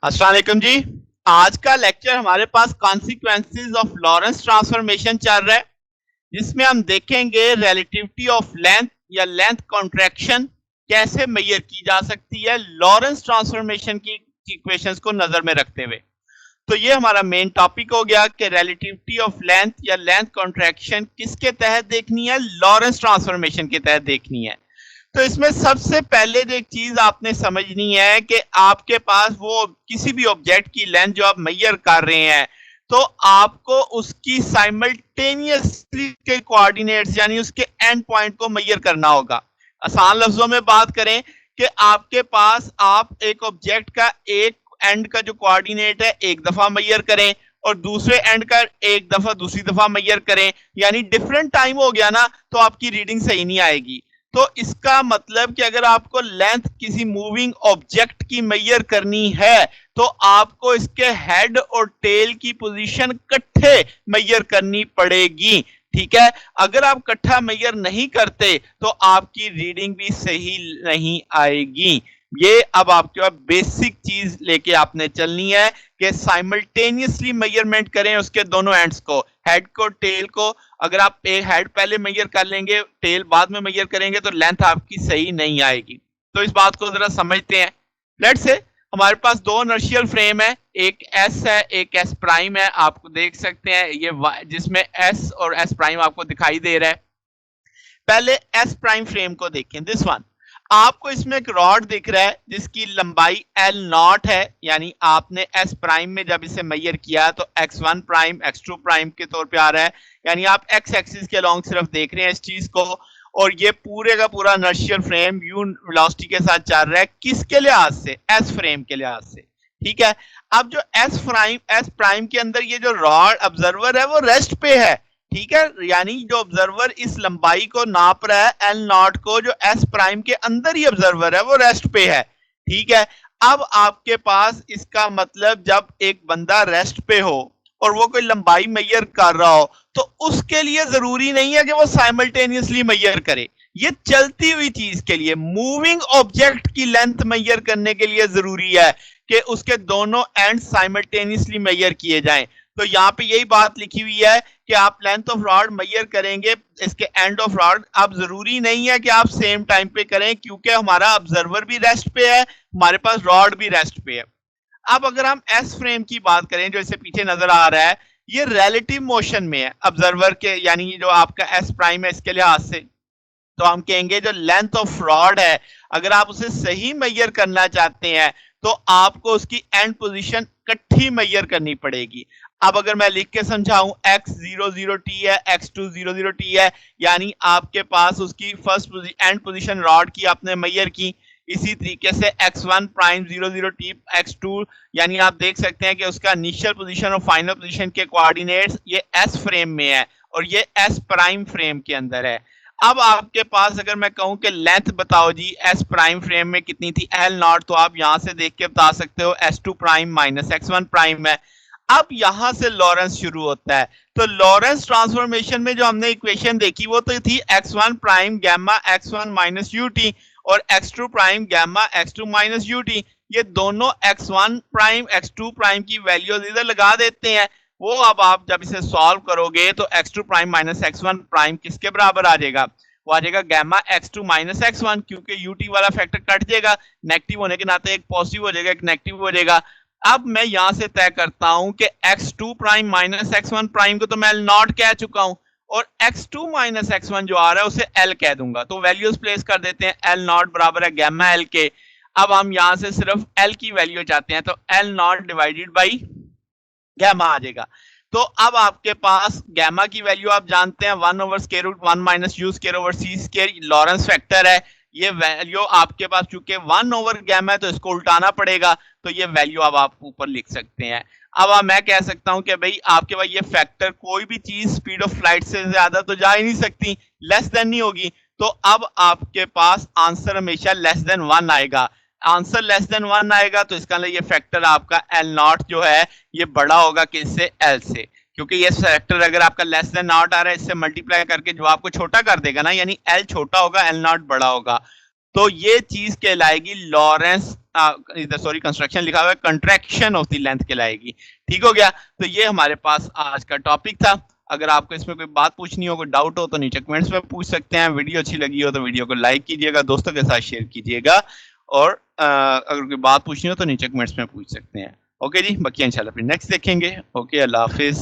अस्सलाम वालेकुम जी। आज का लेक्चर हमारे पास कॉन्सिक्वेंसेस ऑफ लॉरेंस ट्रांसफॉर्मेशन चल रहा है, जिसमें हम देखेंगे रिलेटिविटी ऑफ लेंथ या लेंथ कॉन्ट्रैक्शन कैसे मेजर की जा सकती है लॉरेंस ट्रांसफॉर्मेशन की इक्वेशंस को नजर में रखते हुए। तो ये हमारा मेन टॉपिक हो गया कि रिलेटिविटी ऑफ लेंथ या लेंथ कॉन्ट्रैक्शन किसके तहत देखनी है, लॉरेंस ट्रांसफॉर्मेशन के तहत देखनी है। तो इसमें सबसे पहले जो एक चीज आपने समझनी है कि आपके पास वो किसी भी ऑब्जेक्ट की लेंथ जो आप मेजर कर रहे हैं, तो आपको उसकी साइमल्टेनियसली के कोऑर्डिनेट्स यानी उसके एंड पॉइंट को मेजर करना होगा। आसान लफ्जों में बात करें कि आपके पास आप एक ऑब्जेक्ट का एक एंड का जो कोऑर्डिनेट है एक दफा मेजर करें और दूसरे एंड का एक दफा दूसरी दफा मेजर करें, यानी डिफरेंट टाइम हो गया ना, तो आपकी रीडिंग सही नहीं आएगी। तो इसका मतलब कि अगर आपको लेंथ किसी मूविंग ऑब्जेक्ट की मेजर करनी है तो आपको इसके हेड और टेल की पोजीशन इकट्ठे मेजर करनी पड़ेगी। ठीक है, अगर आप इकट्ठा मेजर नहीं करते तो आपकी रीडिंग भी सही नहीं आएगी। ये अब आपके पास बेसिक चीज लेके आपने चलनी है कि साइमल्टेनियसली मेजरमेंट करें उसके दोनों एंड्स को, हेड को टेल को। अगर आप एक हेड पहले मेजर कर लेंगे, टेल बाद में मेजर करेंगे, तो लेंथ आपकी सही नहीं आएगी। तो इस बात को जरा समझते हैं। लेट्स से हमारे पास दो इनर्शियल फ्रेम है, एक एस है एक एस प्राइम है। आपको देख सकते हैं ये जिसमें एस और एस प्राइम आपको दिखाई दे रहा है। पहले एस प्राइम फ्रेम को देखें, दिस वन। आपको इसमें एक रॉड दिख रहा है जिसकी लंबाई एल नॉट है, यानी आपने एस प्राइम में जब इसे मेजर किया तो x1 प्राइम x2 प्राइम के तौर पे आ रहा है, यानी आप एक्स एक्सिस के अलोंग सिर्फ देख रहे हैं इस चीज को। और ये पूरे का पूरा इनर्शियल फ्रेम यू वेलोसिटी के साथ चल रहा है, किसके लिहाज से, एस फ्रेम के लिहाज से। ठीक है, अब जो एस प्राइम के अंदर ये जो रॉड ऑब्जर्वर है वो रेस्ट पे है। ठीक है, यानी जो ऑब्जर्वर इस लंबाई को नाप रहा है एल नॉट को, जो एस प्राइम के अंदर ही ऑब्जर्वर है वो रेस्ट पे है। ठीक है, अब आपके पास इसका मतलब जब एक बंदा रेस्ट पे हो और वो कोई लंबाई मेजर कर रहा हो तो उसके लिए जरूरी नहीं है कि वो साइमल्टेनियसली मेजर करे। ये चलती हुई चीज के लिए, मूविंग ऑब्जेक्ट की लेंथ मेजर करने के लिए जरूरी है कि उसके दोनों एंड साइमल्टेनियसली मेजर किए जाएं। तो यहाँ पे यही बात लिखी हुई है कि आप लेंथ ऑफ रॉड मेजर करेंगे इसके एंड ऑफ रॉड। अब जरूरी नहीं है कि आप सेम टाइम पे करें, क्योंकि हमारा ऑब्जर्वर भी रेस्ट पे है, हमारे पास रॉड भी रेस्ट पे है। अब अगर हम एस फ्रेम की बात करें, जो इसे पीछे नजर आ रहा है, ये रिलेटिव मोशन में है ऑब्जर्वर के, यानी जो आपका एस प्राइम है इसके लिहाज से। तो हम कहेंगे जो लेंथ ऑफ रॉड है, अगर आप उसे सही मेजर करना चाहते हैं तो आपको उसकी एंड पोजीशन इकट्ठी मेजर करनी पड़ेगी। अब अगर मैं लिख के समझाऊं, x00t है x200t है, यानी आपके पास उसकी फर्स्ट एंड पोजीशन रॉड की आपने मेजर की। इसी तरीके से x1 प्राइम 00t x2, यानी आप देख सकते हैं कि उसका इनिशियल पोजीशन और फाइनल पोजीशन के कोऑर्डिनेट्स ये s फ्रेम में है और ये s प्राइम फ्रेम के अंदर है। अब आपके पास अगर मैं कहूं कि लेंथ बताओ जी एस प्राइम फ्रेम में कितनी थी, एल नॉट, तो आप यहां से देख के बता सकते हो s2 prime minus x1 prime है। अब यहां से लॉरेंस शुरू होता है। तो लॉरेंस ट्रांसफॉर्मेशन में जो हमने इक्वेशन देखी वो तो थी x1 prime gamma x1 minus UT और x2 prime gamma x2 minus UT. ये दोनों x1 प्राइम x2 प्राइम की वैल्यूज इधर लगा देते हैं। वो अब आप जब इसे सॉल्व करोगे तो x2 prime minus x1 prime किसके बराबर आ जाएगा, वो आ जाएगा गैमा x2 माइनस x1, क्योंकि यूटी वाला फैक्टर कट जाएगा, नेगेटिव होने के नाते एक पॉजिटिव हो जाएगा एक नेगेटिव हो जाएगा। अब मैं यहां से तय करता हूं कि x2 prime minus x1 prime को तो मैं l नॉट कह चुका हूं और x2 माइनस x1 जो आ रहा है उसे l कह दूंगा। तो वैल्यूज प्लेस कर देते हैं, l नॉट बराबर है गैमा l के। अब हम यहां से सिर्फ l की वैल्यू चाहते हैं, तो l not divided by gamma आ जाएगा। तो अब आपके पास गैमा की वैल्यू आप जानते हैं 1 over square root 1 minus u square over c square, Lorentz factor है। ये वैल्यू आपके पास चूंकि 1 ओवर गैमा है तो इसको उल्टाना पड़ेगा, तो ये वैल्यू अब आप ऊपर लिख सकते हैं। अब मैं कह सकता हूं कि भाई आपके पास ये फैक्टर, कोई भी चीज स्पीड ऑफ लाइट से ज्यादा तो जा ही नहीं सकती, लेस देन नहीं होगी। तो अब आपके पास आंसर हमेशा लेस देन 1 आएगा। आंसर लेस देन 1 आएगा तो इसका ये फैक्टर आपका एल नॉट जो है ये बड़ा होगा किससे, एल से, क्योंकि ये फैक्टर अगर आपका लेस देन नॉट आ रहा है इससे मल्टीप्लाई करके जो आपको छोटा कर देगा ना, यानी एल छोटा होगा एल नॉट बड़ा होगा। तो ये चीज कहलाएगी लॉरेंस, इधर सॉरी कंस्ट्रक्शन लिखा हुआ है, कंट्रैक्शन ऑफ द लेंथ कहलाएगी। ठीक हो गया। तो ये हमारे पास आज का टॉपिक था। अगर आपको इसमें कोई बात पूछनी हो, कोई डाउट हो तो नीचे कमेंट्स में पूछ सकते हैं। वीडियो अच्छी लगी हो तो वीडियो को लाइक कीजिएगा, दोस्तों के साथ शेयर कीजिएगा, और अगर कोई बात पूछनी हो तो नीचे कमेंट्स में पूछ सकते हैं। ओके जी, बाकी इंशाल्लाह फिर नेक्स्ट देखेंगे। ओके, अल्लाह हाफिज।